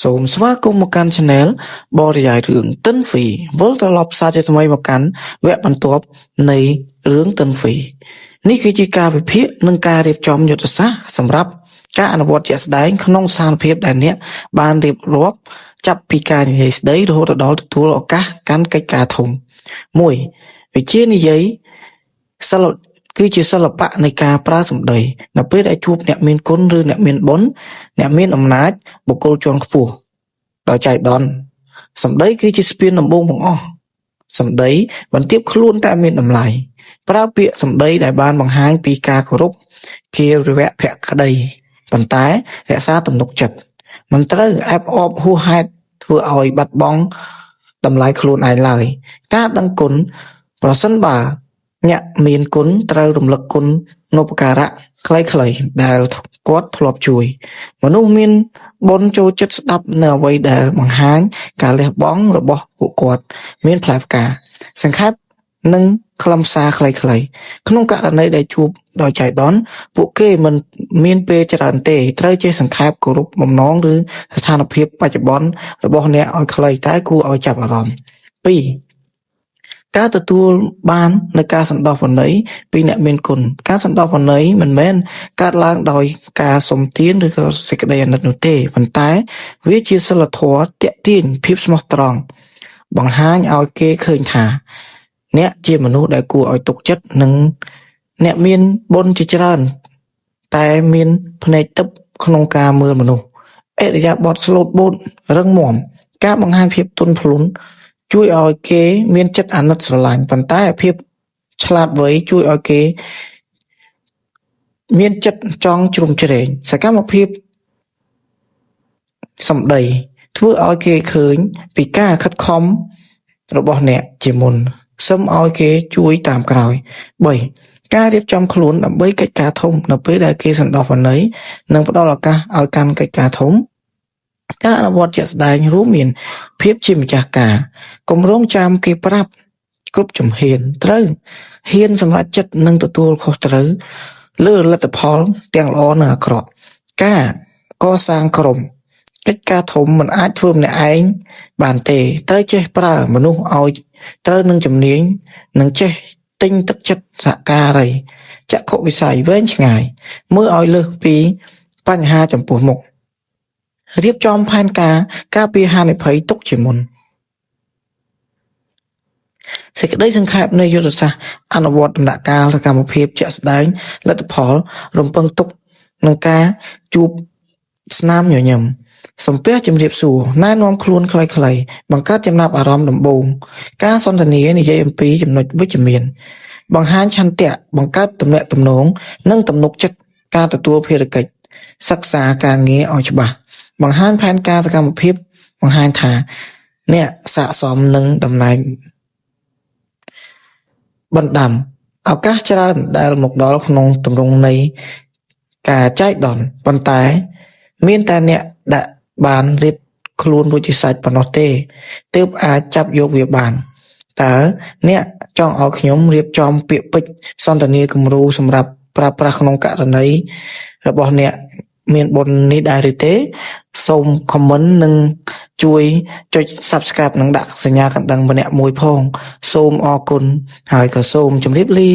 សូមស្វាគមន៍មកកាន់ Channel បរិយាយរឿងតិនហ្វីវិលត្រឡប់សារជាថ្មីមកកាន់វគ្គបន្ទាប់នៃរឿងតិនហ្វីនេះគឺជាការវិភាគនិងការរៀបចំយុទ្ធសាស្ត្រសម្រាប់ការអនុវត្តជាក់ស្ដែងក្នុងស្ថានភាពដែលអ្នកបានរៀបរាប់ចាប់ពីការនិយាយស្ដីរហូតដល់ទទួលឱកាសកាន់កិច្ចការធំ 1. វិជានិយាយគឺជាសិល្បៈនៃការប្រើសម្ដីនៅពេលដែលជួបអ្នកមានគុណឬអ្នកមានបុណ្យអ្នកមានអំណាចបុគ្គលជាន់ខ្ពស់ដោយចៃដន្យសម្ដីគឺជាស្ពានដំបូងបង្អស់សម្ដីបន្ទាបខ្លួនតែមានតម្លៃប្រើពាក្យសម្ដីដែលបានបង្ហាញពីការគោរពជារយៈភក្តីប៉ុន្តែរក្សាទំនុកចិត្តមិនត្រូវអែបអបហួសហេតុធ្វើឲ្យបាត់បង់តម្លៃខ្លួនឯងឡើយការដឹងគុណប្រសិនបើអ្នកមានគុណត្រូវរំលឹកគុណនូវឧបការៈខ្លីៗដែលគាត់ធ្លាប់ជួយមនុស្សមានបុណ្យចូលចិត្តស្ដាប់នៅអ្វីដែលបង្ហាញការលះបង់របស់ពួកគាត់មានផ្លែផ្កាសង្ខេបនិងខ្លឹមសារខ្លីៗក្នុងករណីដែលជួបដោយចៃដន្យពួកគេមិនមានពេលច្រើនទេត្រូវចេះសង្ខេបគោរពបំណងឬស្ថានភាពបច្ចុប្បន្នរបស់អ្នកឲ្យខ្លីតែគួរឲ្យចាប់អារម្មណ៍ 2. ការទទួលបាននូវការសន្តោសវ័យពីអ្នកមានគុណការសន្តោសវ័យមិនមែនកើតឡើងដោយការសុំទានឬក៏សេចក្តីអាណិតនោះទេប៉ុន្តែវាជាសីលធម៌ទាក់ទាញភាពស្មោះត្រង់បង្ហាញឲ្យគេឃើញថាអ្នកជាមនុស្សដែលគួរឲ្យទុកចិត្តនិងអ្នកមានបុណ្យជាច្រើនតែមានភ្នែកទិព្វក្នុងការមើលមនុស្សឥរិយាបថស្លូតបូតរឹងមាំការបង្ហាញភាពទន់ភ្លន់ជួយឲ្យគេមានចិត្តអាណិតស្រឡាញ់ប៉ុន្តែភាពឆ្លាតវៃជួយឲ្យគេមានចិត្តចង់ជ្រុំជ្រែងសកម្មភាពសម្ដីធ្វើឲ្យគេឃើញពីការខិតខំរបស់អ្នកជាមុនសឹមឲ្យគេជួយតាមក្រោយ 3. ការរៀបចំខ្លួនដើម្បីកិច្ចការធំនៅពេលដែលគេសន្តោសវ័យនិងផ្ដល់ឱកាសឲ្យកាន់កិច្ចការធំការអនុវត្តជាក់ស្ដែងរួមមានភាពជាម្ចាស់ការគម្រោងចាំគេប្រាប់គ្រប់ជំហានត្រូវហ៊ានសម្រេចចិត្តនិងទទួលខុសត្រូវលើលទ្ធផលទាំងល្អនិងអាក្រក់ការកសាងក្រុមកិច្ចការធំមិនអាចធ្វើម្នាក់ឯងបានទេត្រូវចេះប្រើមនុស្សឲ្យត្រូវនឹងជំនាញនិងចេះទិញទឹកចិត្តសហការីចក្ខុវិស័យវែងឆ្ងាយមើលឲ្យលើសពីបញ្ហាចំពោះមុខរៀបចំផែនការការពារហានិភ័យទុកជាមុនសេចក្តីសង្ខេបនៃយុទ្ធសាស្ត្រអនុវត្តដំណាក់កាលសកម្មភាពជាក់ស្ដែងលទ្ធផលរំពឹងទុកនឹងការជួបស្នាមញញឹមសំពះជំរាបសួរណែនាំខ្លួនខ្លីៗបង្កើតចំណាប់អារម្មណ៍ដំបូងការសន្ទនានិយាយអំពីចំណុចវិជ្ជមានបង្ហាញឆន្ទៈបង្កើតទំនាក់ទំនងនិងទំនុកចិត្តការទទួលភារកិច្ចសិក្សាការងារឲ្យច្បាស់បង្ហាញផែនការសកម្មភាពបង្ហាញថាអ្នកស័ក្តិសមនឹងតំណែងបណ្ដាំឱកាសច្រើនដែលមកដល់ក្នុងទម្រង់នៃការចែកដន្យប៉ុន្តែមានតែអ្នកដាក់បានរៀបខ្លួនរួចជាសាច់ប៉ុណ្ណោះទេទើបអាចចាប់យកវាបានតើអ្នកចង់ឲ្យខ្ញុំរៀបចំពាក្យពេចន៍សន្ទនាគំរូសម្រាប់ប្រើប្រាស់ក្នុងករណីរបស់អ្នកមានបុណ្យនេះដែរឬទេសូម comment និងជួយចុច subscribe និងដាក់សញ្ញាកណ្ដឹងម្នាក់មួយផងសូមអរគុណហើយក៏សូមជម្រាបលា